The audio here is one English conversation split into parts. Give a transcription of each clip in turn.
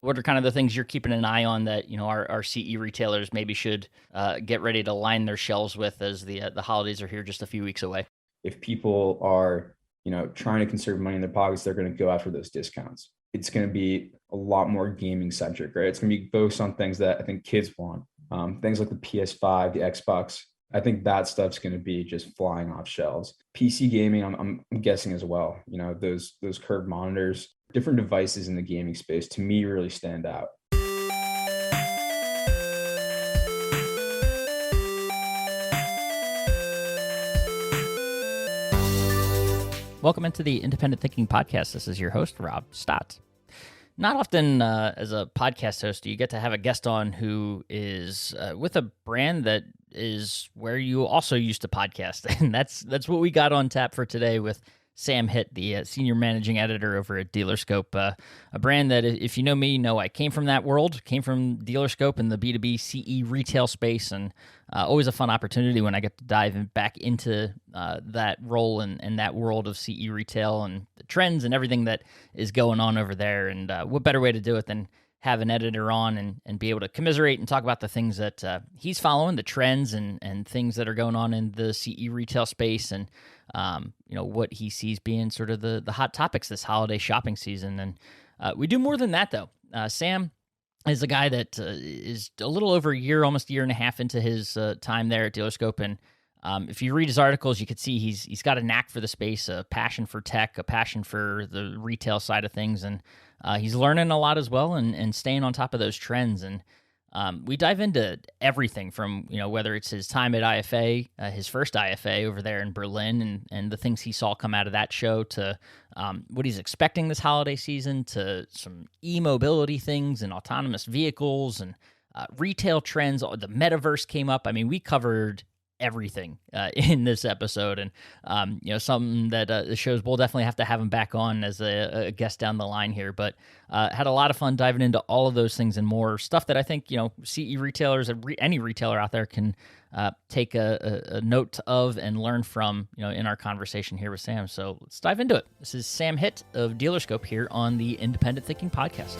What are kind of the things you're keeping an eye on that, our CE retailers maybe should get ready to line their shelves with as the holidays are here just a few weeks away? If people are, trying to conserve money in their pockets, they're going to go after those discounts. It's going to be a lot more gaming centric, right? It's going to be focused on things that I think kids want, things like the PS5, the Xbox. I think that stuff's going to be just flying off shelves. PC gaming, I'm guessing as well. Those curved monitors, different devices in the gaming space to me really stand out. Welcome into the Independent Thinking Podcast. This is your host, Rob Stott. Not often as a podcast host do you get to have a guest on who is with a brand that is where you also used to podcast. And that's what we got on tap for today with Sam Hitt, the senior managing editor over at Dealerscope, a brand that, if you know me, you know I came from that world, came from Dealerscope in the B2B CE retail space, and always a fun opportunity when I get to dive back into that role and that world of CE retail and the trends and everything that is going on over there. And what better way to do it than have an editor on and be able to commiserate and talk about the things that he's following, the trends and things that are going on in the CE retail space, and what he sees being sort of the hot topics this holiday shopping season. And we do more than that, though. Sam is a guy that is a little over a year, almost a year and a half into his time there at Dealerscope. And if you read his articles, you could see he's got a knack for the space, a passion for tech, a passion for the retail side of things. And he's learning a lot as well and staying on top of those trends. And we dive into everything from, whether it's his time at IFA, his first IFA over there in Berlin, and the things he saw come out of that show, to what he's expecting this holiday season, to some e-mobility things and autonomous vehicles and retail trends. The Metaverse came up. I mean, we covered everything in this episode, and something that the shows will definitely have to have him back on as a guest down the line here. But had a lot of fun diving into all of those things and more stuff that I think CE retailers, any retailer out there, can take a note of and learn from in our conversation here with Sam. So let's dive into it. This is Sam Hitt of Dealerscope here on the Independent Thinking Podcast.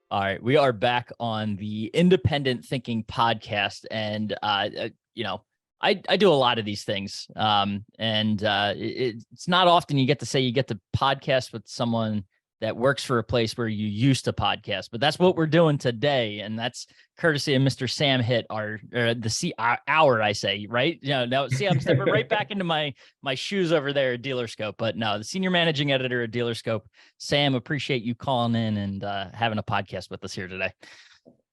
All right, we are back on the Independent Thinking Podcast, and I do a lot of these things, it's not often you get to say you get to podcast with someone that works for a place where you used to podcast, but that's what we're doing today, and that's courtesy of Mr. Sam Hitt, our I say, right? Now see, I'm stepping right back into my shoes over there at Dealerscope, but no, the senior managing editor at Dealerscope. Sam, appreciate you calling in and having a podcast with us here today.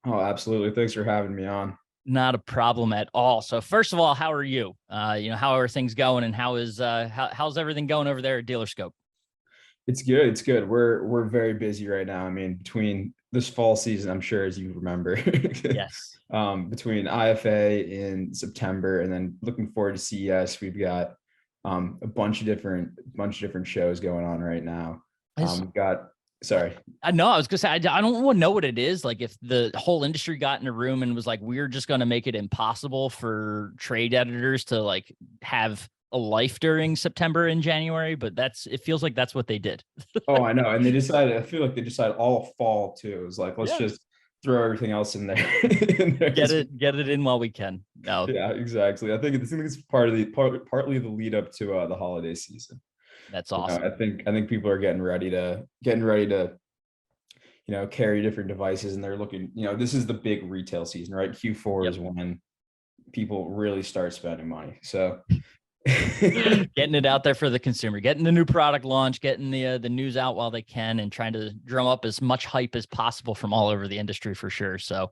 Oh, absolutely. Thanks for having me on. Not a problem at all. So first of all, how are you? How are things going, and how's everything going over there at Dealerscope? It's good. It's good. We're very busy right now. I mean, between this fall season, I'm sure, as you remember, Yes. Between IFA in September and then looking forward to CES, we've got a bunch of different shows going on right now. Sorry. No, I was gonna say I don't know what it is. Like, if the whole industry got in a room and was like, we're just gonna make it impossible for trade editors to have a life during September and January, but it feels like that's what they did. Oh, I know. And I feel like they decided all fall too. It was like, let's just throw everything else in there. Get it in while we can. No. Yeah, exactly. I think it's partly the lead up to the holiday season. That's awesome. I think people are getting ready to carry different devices, and they're looking, this is the big retail season, right? Q4 is when people really start spending money. So getting it out there for the consumer, getting the new product launch, getting the news out while they can, and trying to drum up as much hype as possible from all over the industry for sure. So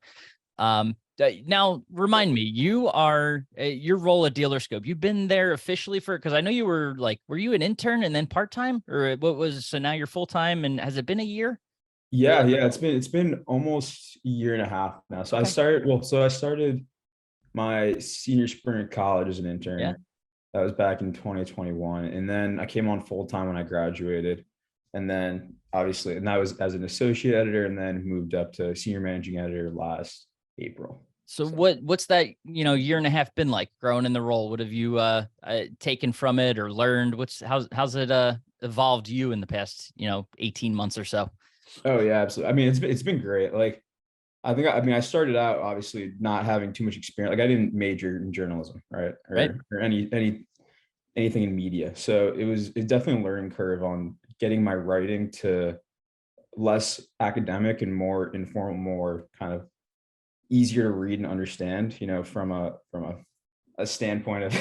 now remind me, you are your role at Dealerscope. You've been there officially because I know you were you an intern and then part-time, or what was, so now you're full-time, and has it been a year? Yeah. It's been almost a year and a half now. So okay. I started my senior spring of college as an intern. Yeah. That was back in 2021. And then I came on full time when I graduated. And then obviously, and that was as an associate editor, and then moved up to senior managing editor last April. So So. what's that, year and a half been like growing in the role? What have you taken from it or learned? How's it evolved you in the past, 18 months or so? Oh yeah, absolutely. I mean, it's been great. Like I started out obviously not having too much experience. Like I didn't major in journalism, right? Right? Or anything in media. So it's definitely a learning curve on getting my writing to less academic and more informal, more kind of easier to read and understand, from a standpoint of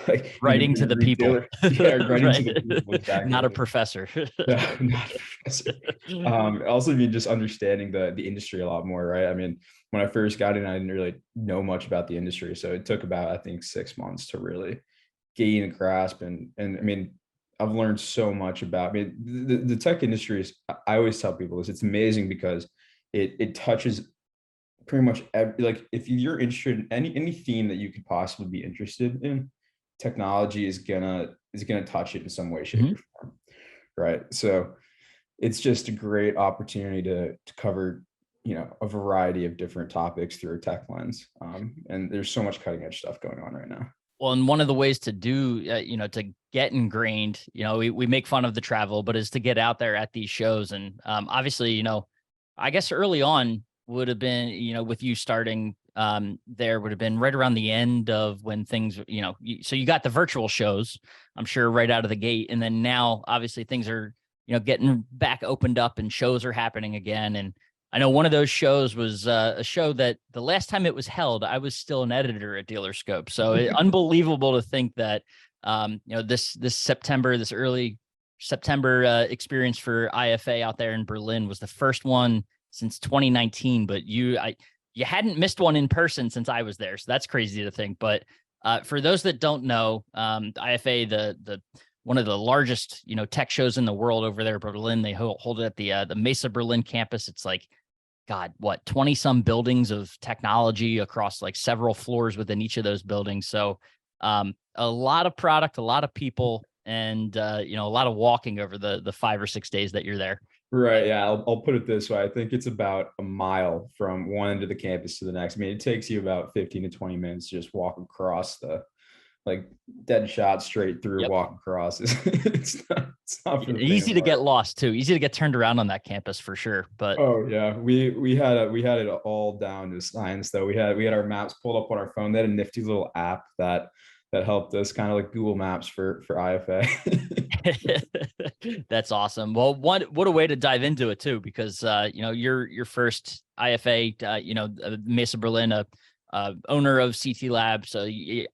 like an Writing to independent the people. retailer. Yeah, writing to Right. the people, Not a exactly. professor. No, not a professor. Also mean just understanding the industry a lot more, right? I mean, when I first got in, I didn't really know much about the industry. So it took about, I think, 6 months to really gain a grasp. And I mean, I've learned so much about, I mean, the tech industry is, I always tell people this, it's amazing because it touches pretty much like if you're interested in any theme that you could possibly be interested in, technology is gonna touch it in some way, shape, Mhm. or form. Right. So it's just a great opportunity to cover, a variety of different topics through a tech lens. And there's so much cutting edge stuff going on right now. Well, and one of the ways to do, to get ingrained, we make fun of the travel, but is to get out there at these shows. And obviously, I guess early on would have been, with you starting there would have been right around the end of when things, so you got the virtual shows, I'm sure, right out of the gate. And then now, obviously, things are, getting back opened up and shows are happening again. And I know one of those shows was a show that the last time it was held, I was still an editor at Dealerscope. So unbelievable to think that, this September, this early September experience for IFA out there in Berlin was the first one since 2019. But you hadn't missed one in person since I was there, so that's crazy to think. But for those that don't know, IFA, the one of the largest tech shows in the world over there in Berlin, they hold it at the Mesa Berlin campus. It's like, God, what, 20 some buildings of technology across like several floors within each of those buildings. So a lot of product, a lot of people, and a lot of walking over the 5 or 6 days that you're there. Right. Yeah. I'll put it this way. I think it's about a mile from one end of the campus to the next. I mean, it takes you about 15 to 20 minutes to just walk across the, like, dead shot straight through, Yep. walk across. It's not for the faint of Easy to heart. get lost too. Easy to get turned around on that campus for sure. But Oh yeah, we had it all down to science though. We had our maps pulled up on our phone. They had a nifty little app that helped us, kind of like Google Maps for IFA. that's awesome. Well, what a way to dive into it too, because your first IFA, Mesa Berlin, owner of CT Lab. So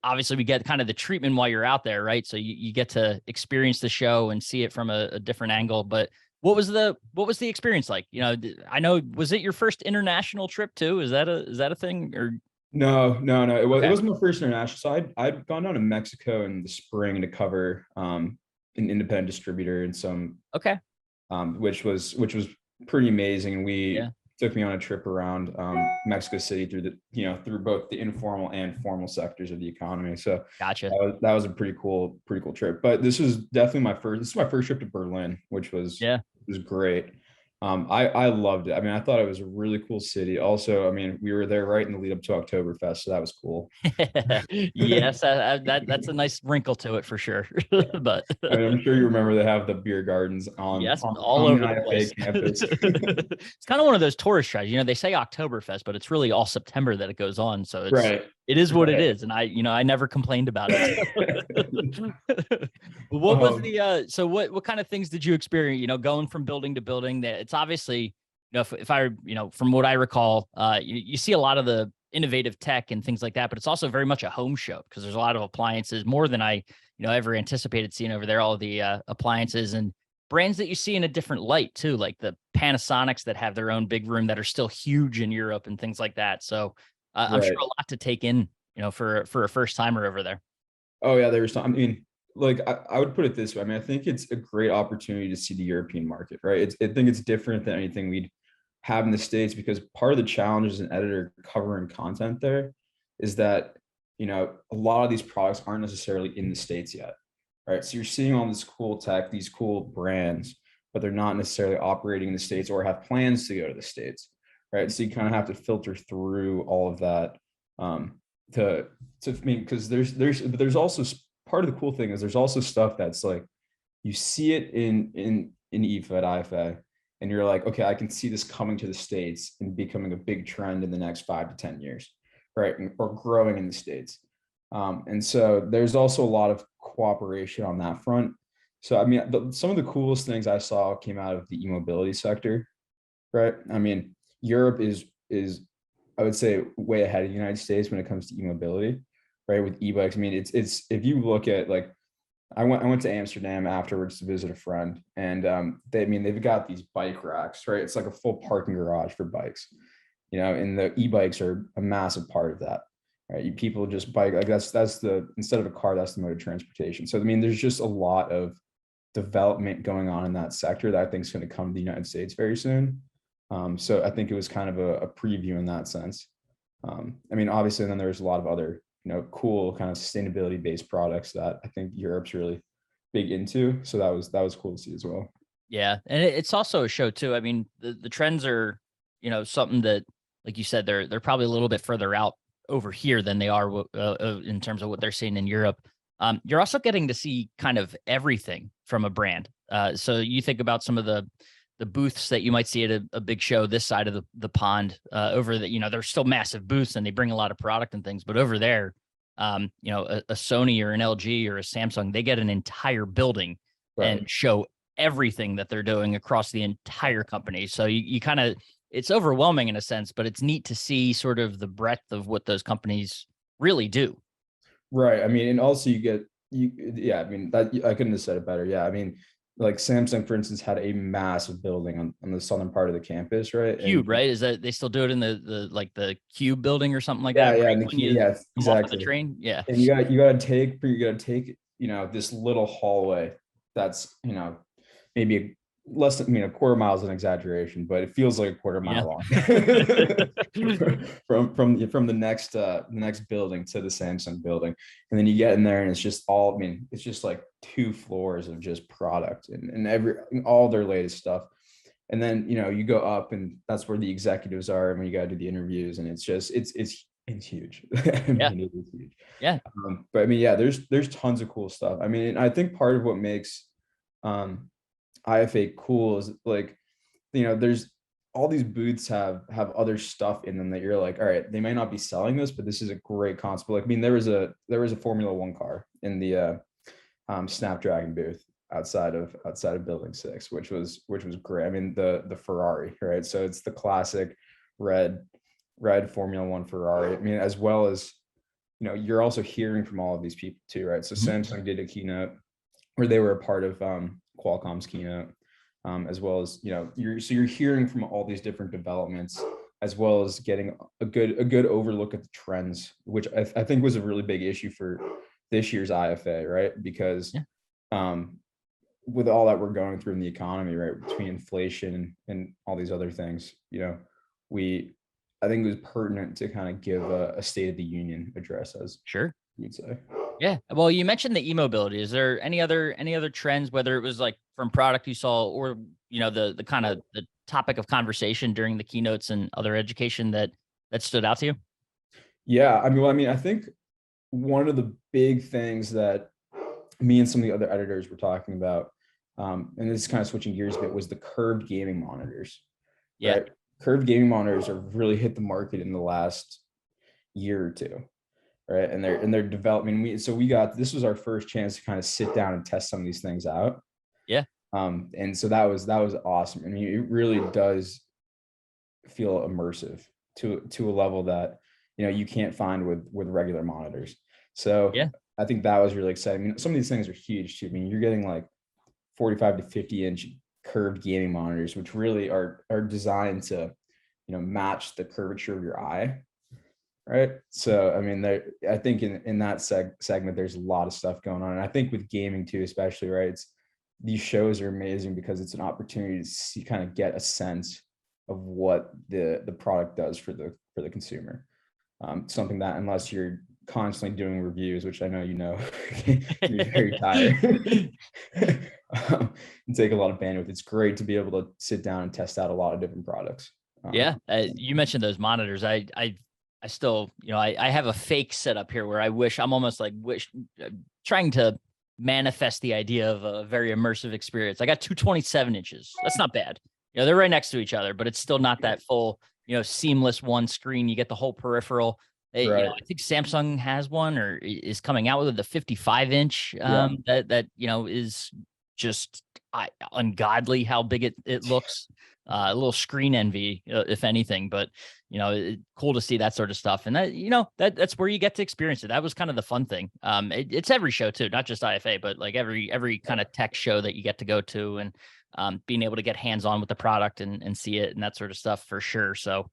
obviously we get kind of the treatment while you're out there, right? So you get to experience the show and see it from a different angle. But what was the experience like? I know, was it your first international trip too? Is that a thing or? No, no, no. It Okay. was my first international. So I'd gone down to Mexico in the spring to cover an independent distributor and some Okay. which was pretty amazing. And Yeah. we took me on a trip around Mexico City through both the informal and formal sectors of the economy. So Gotcha. that was a pretty cool trip. But this is my first trip to Berlin, which Yeah. was great. I loved it. I mean, I thought it was a really cool city. Also, I mean, we were there right in the lead up to Oktoberfest, so that was cool. Yes, that's a nice wrinkle to it for sure. But I mean, I'm sure you remember they have the beer gardens on yes, on, all on over the the IFA place. campus. It's kind of one of those tourist traps. They say Oktoberfest, but it's really all September that it goes on. So Right. it is what it Right. is. And I never complained about it. What was um, so what kind of things did you experience, going from building to building? That it's obviously, if I, from what I recall, you see a lot of the innovative tech and things like that, but it's also very much a home show because there's a lot of appliances, more than I, ever anticipated seeing over there, all of the appliances and brands that you see in a different light too, like the Panasonics that have their own big room that are still huge in Europe and things like that. So I'm sure right. a lot to take in, for a first timer over there. Oh yeah, there's some. I mean, like I would put it this way. I mean, I think it's a great opportunity to see the European market, right? I think it's different than anything we'd have in the States because part of the challenge as an editor covering content there is that, a lot of these products aren't necessarily in the States yet, right? So you're seeing all this cool tech, these cool brands, but they're not necessarily operating in the States or have plans to go to the States, right? So you kind of have to filter through all of that to mean, because there's also part of the cool thing is there's also stuff that's like you see it in IFA at IFA, and you're like, okay, I can see this coming to the States and becoming a big trend in the next 5 to 10 years, right? Or growing in the States. And so there's also a lot of cooperation on that front. So, I mean, some of the coolest things I saw came out of the e-mobility sector, right? I mean, Europe is I would say way ahead of the United States when it comes to e-mobility, right? With e-bikes. I mean, it's if you look at like I went to Amsterdam afterwards to visit a friend, and they've got these bike racks, right? It's like a full parking garage for bikes, and the e-bikes are a massive part of that, right? People just bike, like that's the, instead of a car, that's the mode of transportation. So I mean, there's just a lot of development going on in that sector that I think is going to come to the United States very soon. So I think it was kind of a preview in that sense. I mean, obviously, then there's a lot of other, cool kind of sustainability based products that I think Europe's really big into. So that was cool to see as well. Yeah, and it's also a show too. I mean, the trends are, something that, like you said, they're probably a little bit further out over here than they are in terms of what they're seeing in Europe. You're also getting to see kind of everything from a brand. So you think about some of the booths that you might see at a big show this side of the pond, over the, they're still massive booths and they bring a lot of product and things, but over there, a Sony or an LG or a Samsung, they get an entire building and show everything that they're doing across the entire company. So you kind of, it's overwhelming in a sense, but it's neat to see sort of the breadth of what those companies really do. Right. I mean, and also yeah, I mean, that I couldn't have said it better. Yeah. I mean, like Samsung, for instance, had a massive building on the southern part of the campus, right? Cube, right? Is that they still do it in the Cube building or something like Yeah, that? yeah, Right? and When you yes, come off of the exactly. train? Yeah. And you gotta take this little hallway that's maybe less than, a quarter mile is an exaggeration, but it feels like a quarter Yeah. mile long from the next building to the Samsung building. And then you get in there and it's just all, I mean, it's just like 2 floors of just product and all their latest stuff. And then you go up and that's where the executives are, and when you got to do the interviews, and it's just it's huge. I Yeah. mean, it is huge. Yeah. But I mean, yeah, there's tons of cool stuff. I mean, I think part of what makes IFA cool is like, there's all these booths have other stuff in them that you're like, all right, they may not be selling this, but this is a great concept. Like, I mean, there was a Formula One car in the Snapdragon booth outside of Building 6, which was great. I mean, the Ferrari, right? So it's the classic red Formula One Ferrari. I mean, as well as you're also hearing from all of these people too, right? So Samsung did a keynote where they were a part of Qualcomm's keynote, as well as you're hearing from all these different developments, as well as getting a good overlook at the trends, which I think was a really big issue for this year's IFA, right? Because with all that we're going through in the economy, right, between inflation and all these other things, I think it was pertinent to kind of give a State of the Union address, as Sure. you'd say. Yeah. Well, you mentioned the e-mobility. Is there any other trends, whether it was like from product you saw or, the kind of the topic of conversation during the keynotes and other education that stood out to you? Yeah. I think one of the big things that me and some of the other editors were talking about, and this is kind of switching gears a bit, was the curved gaming monitors. Yeah. Right? Curved gaming monitors have really hit the market in the last year or two, right? And they're developing. This was our first chance to kind of sit down and test some of these things out. Yeah. And so that was awesome. I mean, it really does feel immersive to a level that you can't find with regular monitors. So Yeah. I think that was really exciting. I mean, some of these things are huge too. I mean, you're getting like 45 to 50 inch curved gaming monitors, which really are designed to match the curvature of your eye, right? So I mean, I think in that segment there's a lot of stuff going on, and I think with gaming too, especially, right, these shows are amazing because it's an opportunity to kind of get a sense of what the product does for the consumer. Something that, unless you're constantly doing reviews, which I know can be very tired and take a lot of bandwidth, it's great to be able to sit down and test out a lot of different products. Yeah. You mentioned those monitors. I still, I have a fake setup here where I'm almost like trying to manifest the idea of a very immersive experience. I got two 27 inches. That's not bad. They're right next to each other, but it's still not that full, seamless one screen. You get the whole peripheral. Right. I think Samsung has one or is coming out with the 55 inch Yeah. that is just ungodly how big it looks. A little screen envy, if anything, but cool to see that sort of stuff. And that's where you get to experience it. That was kind of the fun thing. It's every show too, not just IFA, but like every kind of tech show that you get to go to, and being able to get hands on with the product and see it and that sort of stuff for sure. So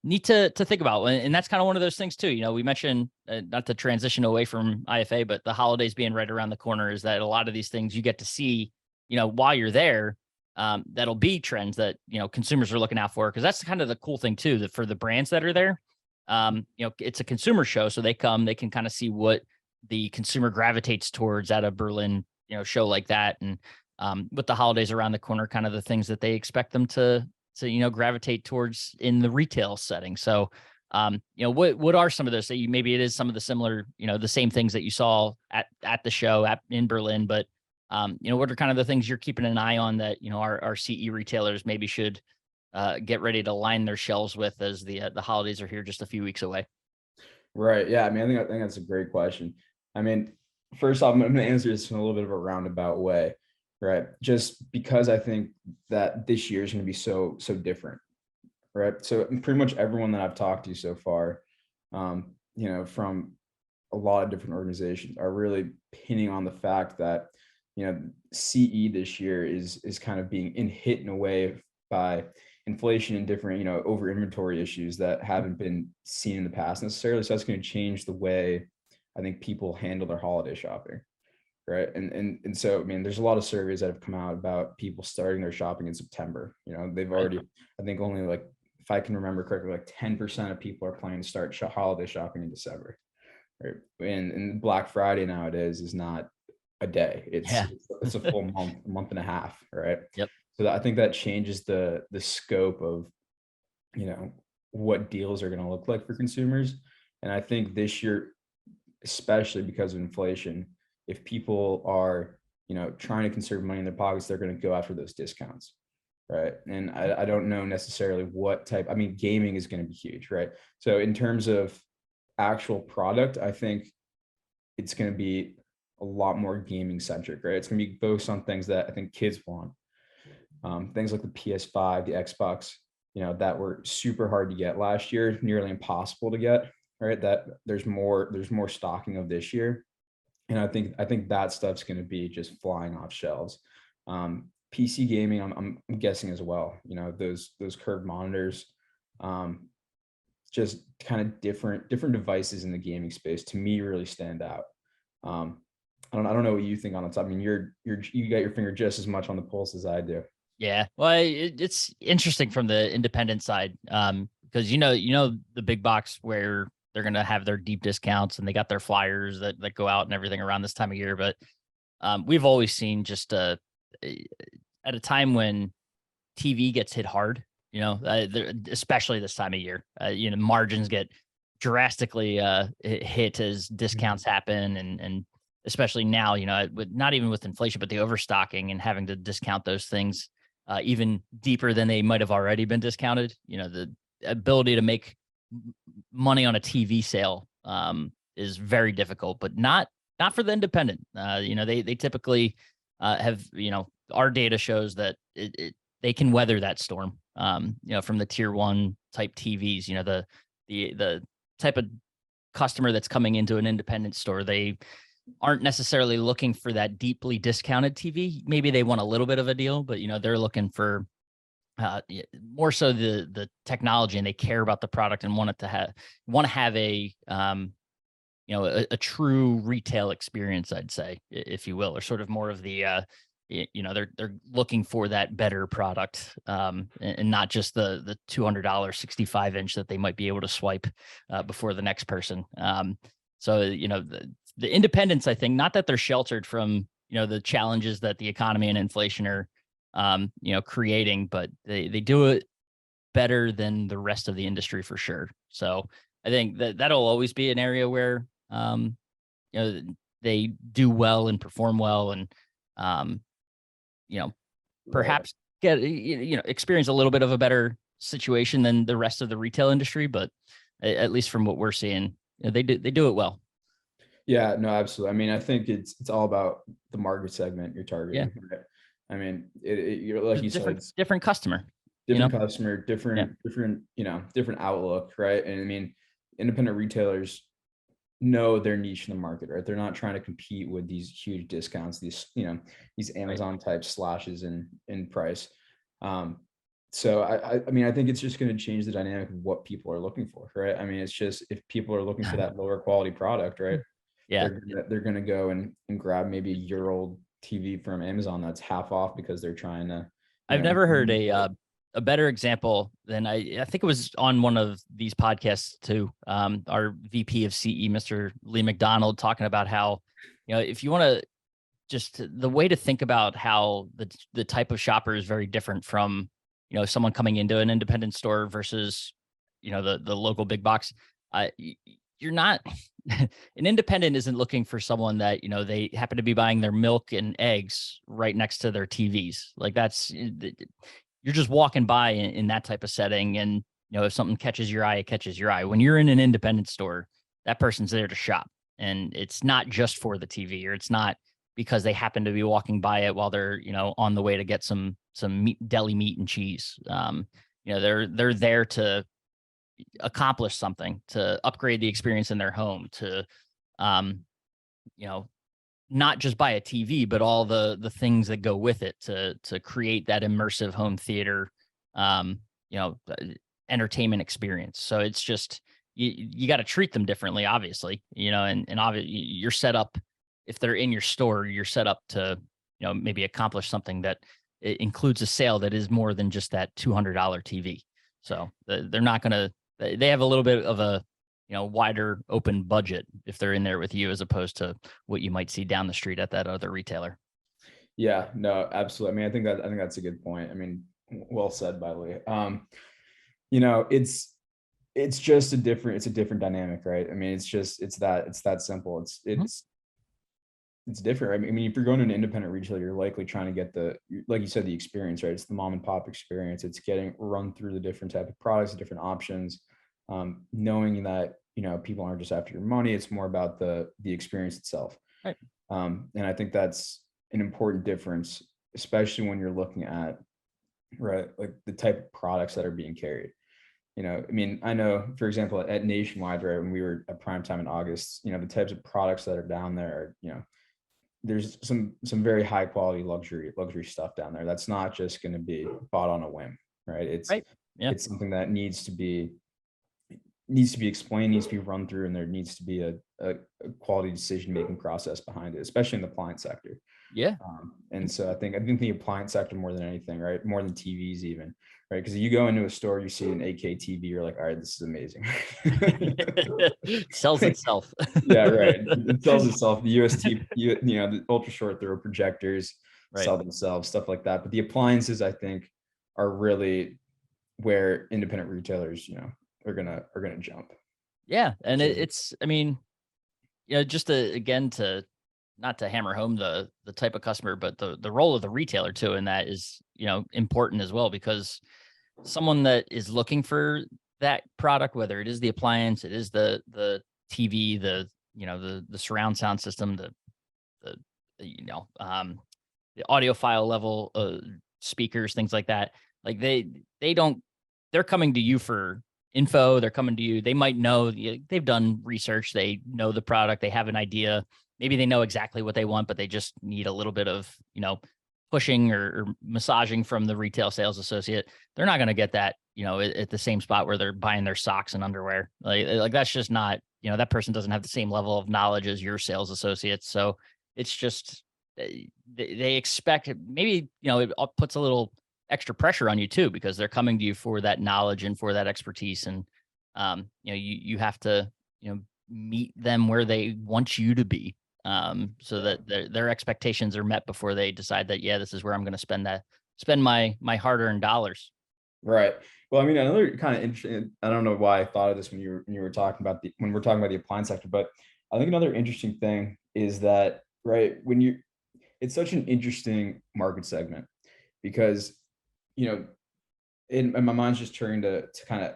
neat to think about. And that's kind of one of those things too. We mentioned not to transition away from IFA, but the holidays being right around the corner, is that a lot of these things you get to see, while you're there. That'll be trends that consumers are looking out for, because that's kind of the cool thing too, that for the brands that are there, it's a consumer show, so they can kind of see what the consumer gravitates towards at a Berlin show like that, and with the holidays around the corner, kind of the things that they expect them to gravitate towards in the retail setting. So what are some of those? Maybe it is some of the similar, the same things that you saw at the show in Berlin, but what are kind of the things you're keeping an eye on that, our CE retailers maybe should get ready to line their shelves with, as the holidays are here just a few weeks away? Right. Yeah. I mean, I think that's a great question. I mean, first off, I'm going to answer this in a little bit of a roundabout way, right? Just because I think that this year is going to be so different, right? So pretty much everyone that I've talked to so far, from a lot of different organizations, are really pinning on the fact that CE this year is kind of being hit in a way by inflation and different, over inventory issues that haven't been seen in the past necessarily. So that's going to change the way I think people handle their holiday shopping. Right. And so, I mean, there's a lot of surveys that have come out about people starting their shopping in September. They've already, I think only like, if I can remember correctly, like 10% of people are planning to start holiday shopping in December. Right. And Black Friday nowadays is not a day. It's a full month and a half, right? Yep. So I think that changes the scope of what deals are going to look like for consumers. And I think this year, especially because of inflation, if people are trying to conserve money in their pockets, they're going to go after those discounts, right? And I don't know necessarily what type. I mean, gaming is going to be huge, right? So in terms of actual product, I think it's going to be a lot more gaming centric, right? It's going to be focused on things that I think kids want. Things like the PS5, the Xbox, that were super hard to get last year, nearly impossible to get, right? That there's more stocking of this year. And I think that stuff's going to be just flying off shelves. PC gaming, I'm guessing as well, those curved monitors, just kind of different devices in the gaming space to me really stand out. I don't know what you think on it. I mean, you got your finger just as much on the pulse as I do. Yeah. Well, it's interesting from the independent side, because the big box where they're going to have their deep discounts and they got their flyers that go out and everything around this time of year. But we've always seen just at a time when TV gets hit hard, especially this time of year, margins get drastically hit as discounts happen, and especially now, not even with inflation, but the overstocking and having to discount those things even deeper than they might have already been discounted. The ability to make money on a TV sale is very difficult, but not for the independent. They typically have, our data shows that they can weather that storm. From the tier one type TVs, the type of customer that's coming into an independent store, they aren't necessarily looking for that deeply discounted TV. Maybe they want a little bit of a deal, but they're looking for more so the technology, and they care about the product and want to have a a true retail experience, I'd say, if you will, or sort of more of the they're looking for that better product, and not just the $200 65-inch that they might be able to swipe before the next person. So the independents, I think, not that they're sheltered from the challenges that the economy and inflation are creating, but they do it better than the rest of the industry for sure. So I think that that'll always be an area where, you know, they do well and perform well, and, um, you know, Right. perhaps get, experience a little bit of a better situation than the rest of the retail industry. But at least from what we're seeing, they do it well. Yeah, no, absolutely. I mean, I think it's all about the market segment you're Yeah. targeting, right? I mean, you're like Just you said, it's different customer, you know? different customer, Yeah. different outlook, right? And I mean, independent retailers know their niche in the market, right? They're not trying to compete with these huge discounts, these Right. Amazon type slashes in price. Um, so I mean, I think it's just going to change the dynamic of what people are looking for, right? I mean, it's just if people are looking for that lower quality product, right? Yeah. They're gonna go and grab maybe a year old TV from Amazon that's half off because they're trying to, I've never heard a better example than I think it was on one of these podcasts too. Our VP of CE, Mr. Lee McDonald, talking about how, if you want to, just the way to think about how the type of shopper is very different from, someone coming into an independent store versus, the local big box. You're not an independent isn't looking for someone that, they happen to be buying their milk and eggs right next to their TVs. Like that's, you're just walking by in that type of setting. And, if something catches your eye, it catches your eye. When you're in an independent store, that person's there to shop, and it's not just for the TV, or it's not because they happen to be walking by it while they're, on the way to get some meat, deli meat and cheese. They're there to accomplish something, to upgrade the experience in their home, to, um, you know, not just buy a TV, but all the things that go with it to create that immersive home theater, um, you know, uh, entertainment experience. So it's just you got to treat them differently, obviously, and obviously you're set up. If they're in your store, you're set up to, maybe accomplish something that it includes a sale that is more than just that $200 TV. So they're not gonna. They have a little bit of a, wider open budget if they're in there with you, as opposed to what you might see down the street at that other retailer. Yeah, no, absolutely. I mean, I think that's a good point. I mean, well said, by the way. You know, it's a different dynamic, right? I mean, it's that simple. Mhm. It's different. I mean, if you're going to an independent retailer, you're likely trying to get like you said, the experience, right? It's the mom and pop experience. It's getting run through the different type of products, the different options, knowing that, people aren't just after your money. It's more about the experience itself. Right. And I think that's an important difference, especially when you're looking at, right, like the type of products that are being carried. I mean, I know, for example, at Nationwide, right, when we were at prime time in August, the types of products that are down there are, there's some very high quality luxury stuff down there. That's not just going to be bought on a whim, right? Right. Yeah. It's something that needs to be explained, needs to be run through, and there needs to be a quality decision making process behind it, especially in the appliance sector. Yeah. And so I think the appliance sector more than anything, right? More than TVs even, right? Because you go into a store, you see an 8K TV, you're like, all right, this is amazing. Sells itself. Yeah, right. It sells itself. The UST, the ultra short throw projectors Right. sell themselves, stuff like that. But the appliances, I think, are really where independent retailers, are gonna jump. Yeah. And So it's, I mean, just to, again, to not to hammer home the type of customer, but the role of the retailer too, and that is, important as well, because someone that is looking for that product, whether it is the appliance, it is the TV, the surround sound system, the, the audiophile level speakers, things like that. Like they don't, they're coming to you for info. They're coming to you. They might know, they've done research. They know the product. They have an idea. Maybe they know exactly what they want, but they just need a little bit of, pushing or massaging from the retail sales associate. They're not going to get that, at the same spot where they're buying their socks and underwear. Like that's just not, that person doesn't have the same level of knowledge as your sales associates. So it's just, they expect, maybe, it puts a little extra pressure on you too, because they're coming to you for that knowledge and for that expertise. And, you have to, meet them where they want you to be, so that their expectations are met before they decide that, yeah, this is where I'm going to spend my hard-earned dollars. Right. Well, I mean, another kind of interesting, I don't know why I thought of this when you were talking about when we're talking about the appliance sector, but I think another interesting thing is that, right, it's such an interesting market segment because, you know, in my mind's just turning to kind of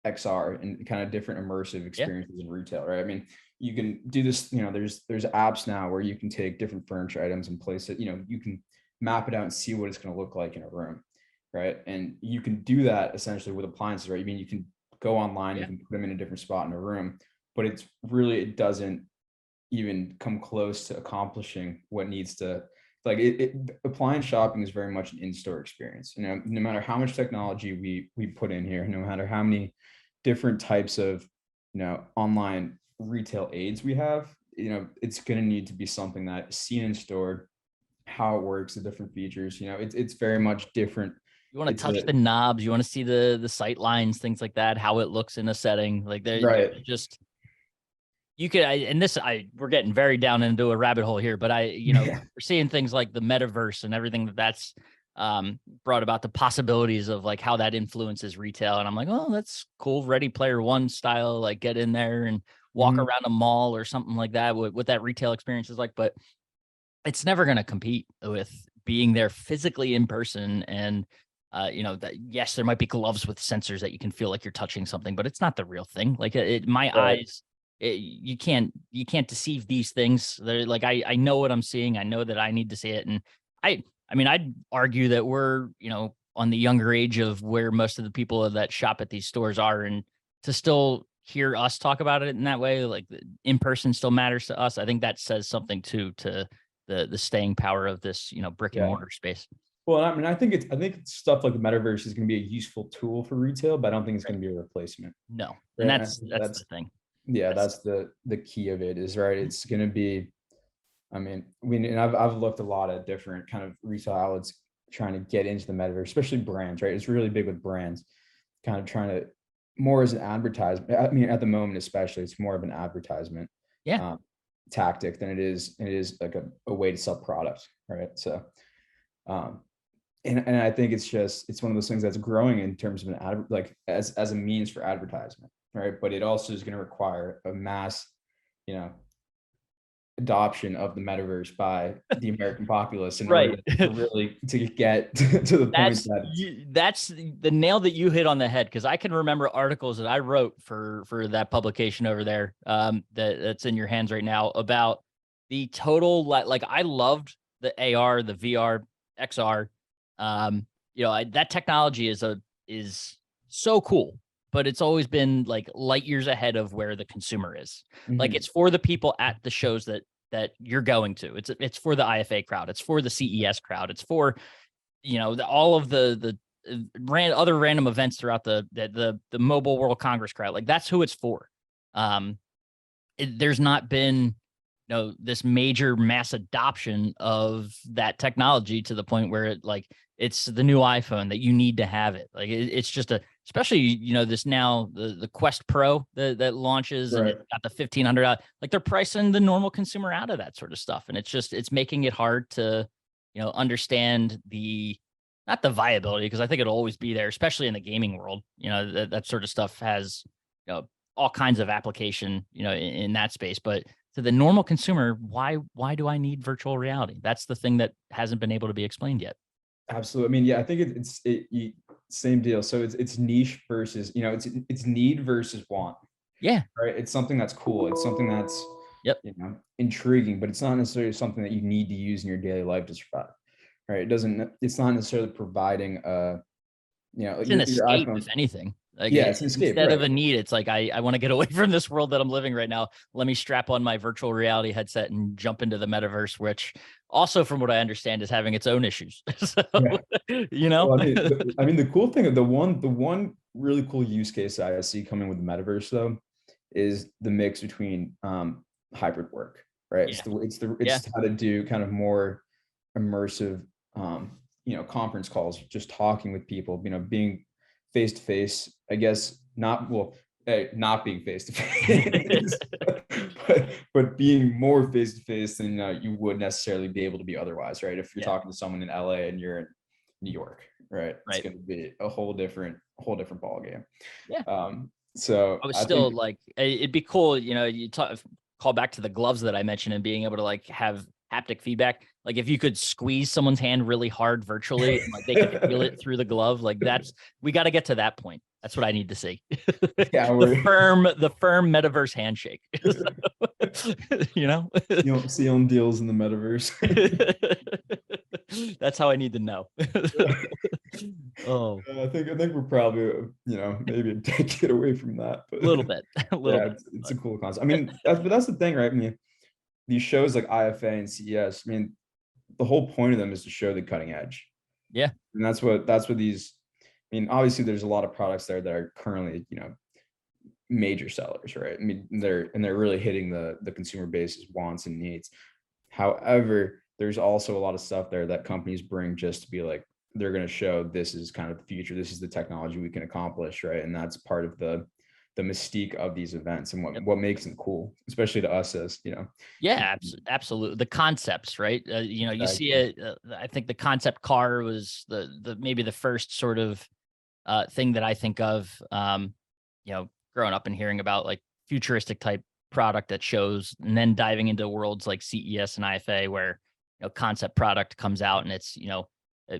XR and kind of different immersive Yeah. experiences in retail, right? I mean, you can do this, there's apps now where you can take different furniture items and place it, you can map it out and see what it's going to look like in a room, right? And you can do that essentially with appliances, right? I mean, you can go online, you Yeah. can put them in a different spot in a room, but it doesn't even come close to accomplishing what needs to appliance shopping is very much an in-store experience. No matter how much technology we put in here, no matter how many different types of online retail aids we have, it's going to need to be something that is seen in store, how it works, the different features. It's very much different. You want to It's touch the knobs, you want to see the sight lines, things like that, how it looks in a setting. Like right. just you could, we're getting very down into a rabbit hole here, but we're seeing things like the metaverse and everything that's brought about, the possibilities of like how that influences retail. And I'm like, oh, that's cool. Ready Player One style, like get in there and walk Mhm. around a mall or something like that, what that retail experience is like. But it's never going to compete with being there physically in person. And that, yes, there might be gloves with sensors that you can feel like you're touching something, but it's not the real thing. Like my Right. eyes, you can't deceive these things. They're like, I know what I'm seeing. I know that I need to see it. And I mean, I'd argue that we're, on the younger age of where most of the people that shop at these stores are, and to still hear us talk about it in that way, like in person still matters to us. I think that says something too, to the staying power of this, brick and Yeah. mortar space. Well, I mean, I think stuff like the metaverse is going to be a useful tool for retail, but I don't think it's Right. going to be a replacement. No. And Right. And I think that's the thing. yeah, That's that's the key of it is right. It's going to be, I mean, and I've looked a lot at different kind of retail outlets trying to get into the metaverse, especially brands, right? It's really big with brands, kind of trying to more as an advertisement. I mean, at the moment, especially, it's more of an advertisement yeah. um, tactic than it is like a way to sell product, right? So, um, and I think it's one of those things that's growing in terms of an ad, like as a means for advertisement, right? But it also is going to require a mass, you know, adoption of the metaverse by the American populace in order Right. to really to get to the point that it's That's the nail that you hit on the head, because I can remember articles that I wrote for that publication over there, that's in your hands right now, about the total, like I loved the AR, the VR, XR. That technology is so cool, but it's always been like light years ahead of where the consumer is. Like Mhm. it's for the people at the shows that you're going to. It's for the IFA crowd. It's for the CES crowd. It's for all of the other random events throughout the Mobile World Congress crowd. Like that's who it's for. There's not been this major mass adoption of that technology to the point where it's the new iPhone that you need to have it. Like it's just especially this now, the Quest Pro that launches, and Right. it's got the 1,500 like they're pricing the normal consumer out of that sort of stuff, and it's making it hard to understand not the viability, because I think it'll always be there, especially in the gaming world. That sort of stuff has all kinds of application in that space, but to the normal consumer, why do I need virtual reality? That's the thing that hasn't been able to be explained yet. Absolutely. I mean, yeah, I think same deal. So it's niche versus, it's need versus want, Yeah. right? It's something that's cool. It's something that's, Yep. intriguing, but it's not necessarily something that you need to use in your daily life to survive, right? It's not necessarily providing It's an your escape, iPhone. if anything. Like Yeah, it's an escape, instead of right? a need, it's like I want to get away from this world that I'm living right now. Let me strap on my virtual reality headset and jump into the metaverse, which also, from what I understand, is having its own issues. So, Yeah. you know, Well, I mean, the cool thing, the one really cool use case I see coming with the metaverse though, is the mix between hybrid work, right? yeah, yeah, It's how to do kind of more immersive, conference calls, just talking with people, being face to face. I guess not well, not being face to face, but being more face to face than you would necessarily be able to be otherwise, right? If you're yeah, talking to someone in LA and you're New York, right? It's Right. going to be a whole different ball game. Yeah. So I was I still think, like, it'd be cool, you call back to the gloves that I mentioned and being able to like have haptic feedback. Like if you could squeeze someone's hand really hard virtually and like they could feel it through the glove, like we got to get to that point. That's what I need to see. yeah, the firm metaverse handshake. You know? you don't see on deals in the metaverse. That's how I need to know. Oh, I think we're probably maybe a decade away from that, a but little bit, a little yeah, bit. it's But a cool concept. I mean, that's the thing, right? I mean, these shows like IFA and CES, I mean, the whole point of them is to show the cutting edge, yeah, and that's what these. I mean, obviously, there's a lot of products there that are currently major sellers, right? I mean, they're really hitting the consumer base's wants and needs. However, there's also a lot of stuff there that companies bring just to be like, they're going to show this is kind of the future, this is the technology we can accomplish, right? And that's part of the mystique of these events and yep. what makes them cool, especially to us as Yeah, absolutely. The concepts, right? You see it. I think the concept car was the maybe the first sort of thing that I think of. Growing up and hearing about like futuristic type product that shows, and then diving into worlds like CES and IFA, where concept product comes out and it's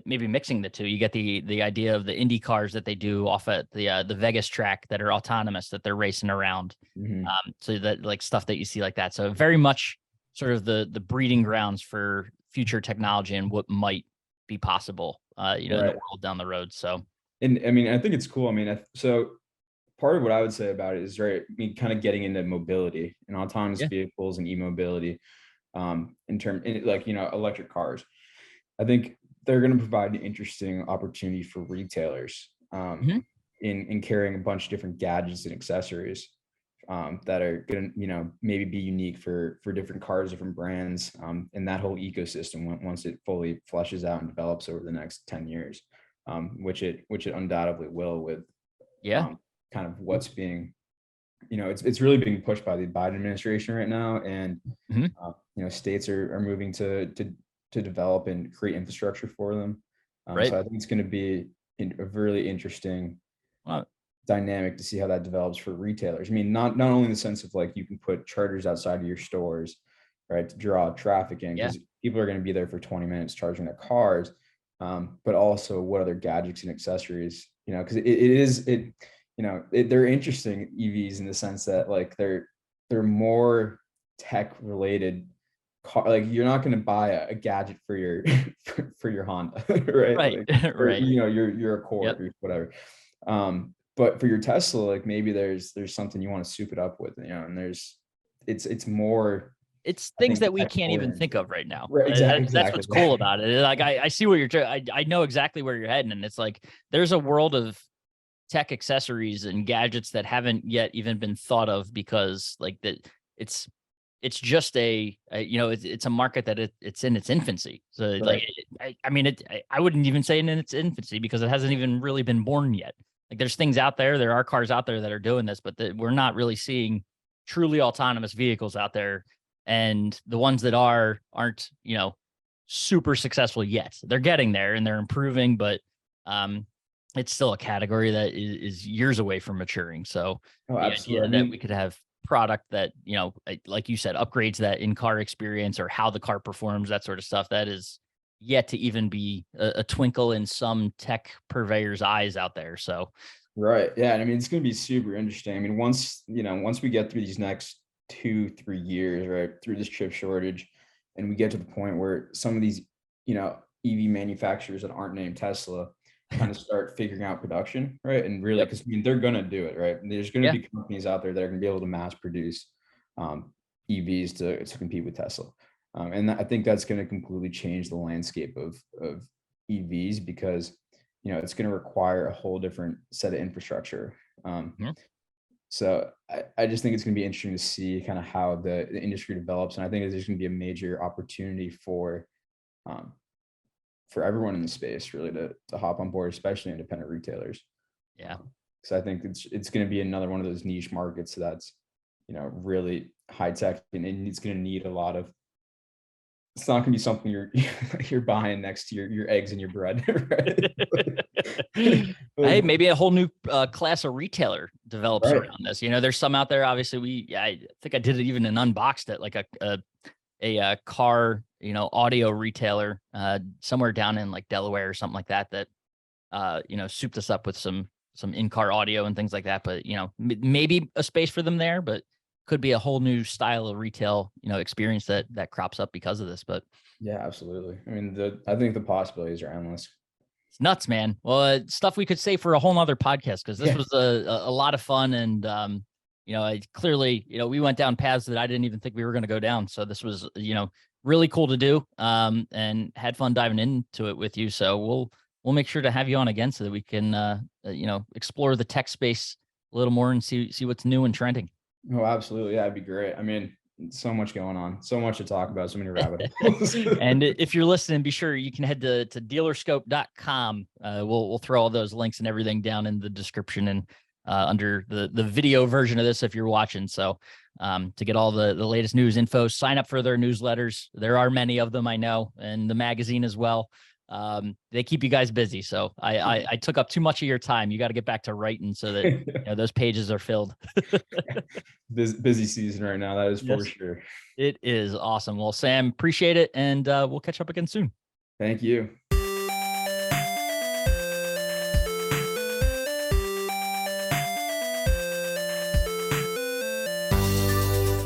maybe mixing the two. You get the idea of the Indy cars that they do off at the Vegas track that are autonomous that they're racing around. Mhm. So that like stuff that you see like that. So very much sort of the breeding grounds for future technology and what might be possible, in the Right. world down the road. So And I mean, I think it's cool. I mean, so part of what I would say about it is, right, I mean, kind of getting into mobility and autonomous yeah, vehicles and e-mobility, like, electric cars. I think they're going to provide an interesting opportunity for retailers, mhm, in carrying a bunch of different gadgets and accessories, that are going to, maybe be unique for different cars, different brands, and that whole ecosystem once it fully fleshes out and develops over the next 10 years, which it undoubtedly will with, yeah, kind of what's being, it's really being pushed by the Biden administration right now, and mhm, states are moving to develop and create infrastructure for them. right. So I think it's going to be a really interesting Well, dynamic to see how that develops for retailers. I mean, not only in the sense of like you can put chargers outside of your stores, right, to draw traffic in yeah, because people are going to be there for 20 minutes charging their cars, but also what other gadgets and accessories, because they're interesting EVs in the sense that like they're more tech related. Like you're not going to buy a gadget for your for your Honda, right? right, Like, or right. your Accord Yep. or whatever. But for your Tesla, like maybe there's something you want to soup it up with, and it's more, It's I things think, that we tech can't even think oriented. of right now. Right, exactly, That's exactly. what's cool about it. Like I see where I know exactly where you're heading, and it's like there's a world of tech accessories and gadgets that haven't yet even been thought of because like that it's it's just it's a market that it's in its infancy. So like Right. I mean I wouldn't even say in its infancy because it hasn't even really been born yet. Like there's things out there, there are cars out there that are doing this, but we're not really seeing truly autonomous vehicles out there, and the ones that aren't super successful yet. They're getting there and they're improving, but um it's still a category that is years away from maturing. So Oh, the absolutely. idea I that we mean, could have product that like you said upgrades that in-car experience or how the car performs, that sort of stuff, that is yet to even be a twinkle in some tech purveyor's eyes out there. So right. Yeah. And I mean, it's going to be super interesting. I mean, once we get through these next 2-3 years, right, through this chip shortage, and we get to the point where some of these, EV manufacturers that aren't named Tesla kind of start figuring out production, right? And really, yep, because I mean, they're going to do it, right? And there's going to yeah, be companies out there that are going to be able to mass produce, EVs to compete with Tesla. And I think that's going to completely change the landscape of EVs because it's going to require a whole different set of infrastructure. mhm, So I just think it's going to be interesting to see kind of how the industry develops, and I think there's going to be a major opportunity um, for everyone in the space really to hop on board, especially independent retailers. yeah, So I think it's going to be another one of those niche markets that's really high tech, and it's going to need a lot of it's not gonna be something you're buying next to your eggs and your bread, right? Hey, maybe a whole new class of retailer develops Right. around this. There's some out there. Obviously, I think I did it even and unboxed it, like a car, audio retailer somewhere down in like Delaware or something like that. That souped us up with some in-car audio and things like that. But maybe a space for them there, but could be a whole new style of retail, experience that crops up because of this. But Yeah, absolutely. I mean, I think the possibilities are endless. it's nuts, man. Well, stuff we could say for a whole nother podcast, because this was a lot of fun. And, clearly, we went down paths that I didn't even think we were going to go down. So this was, really cool to do, and had fun diving into it with you. So we'll make sure to have you on again so that we can, explore the tech space a little more and see what's new and trending. Oh, absolutely. Yeah, it'd be great. I mean, so much going on, so much to talk about, so many rabbit holes. And if you're listening, be sure you can head to dealerscope.com. We'll throw all those links and everything down in the description and under the video version of this if you're watching. So to get all the latest news info, sign up for their newsletters. There are many of them, I know, and the magazine as well. They keep you guys busy. So I took up too much of your time. You got to get back to writing so that those pages are filled. Busy season right now. That is for sure. It is awesome. Well, Sam, appreciate it. And we'll catch up again soon. Thank you.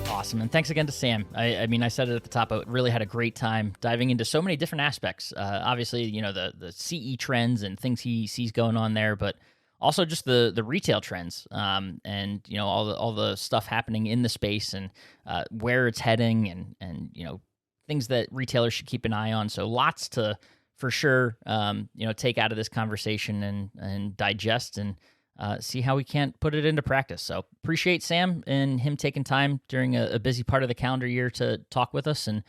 Awesome. And thanks again to Sam. I mean, I said it at the top, I really had a great time diving into so many different aspects. Obviously, the CE trends and things he sees going on there, but also just the retail trends, and all the stuff happening in the space and where it's heading and things that retailers should keep an eye on. So lots to for sure take out of this conversation and digest and see how we can't put it into practice. So appreciate Sam and him taking time during a busy part of the calendar year to talk with us and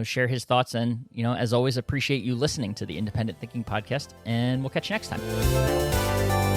share his thoughts. And as always, appreciate you listening to the Independent Thinking Podcast. And we'll catch you next time.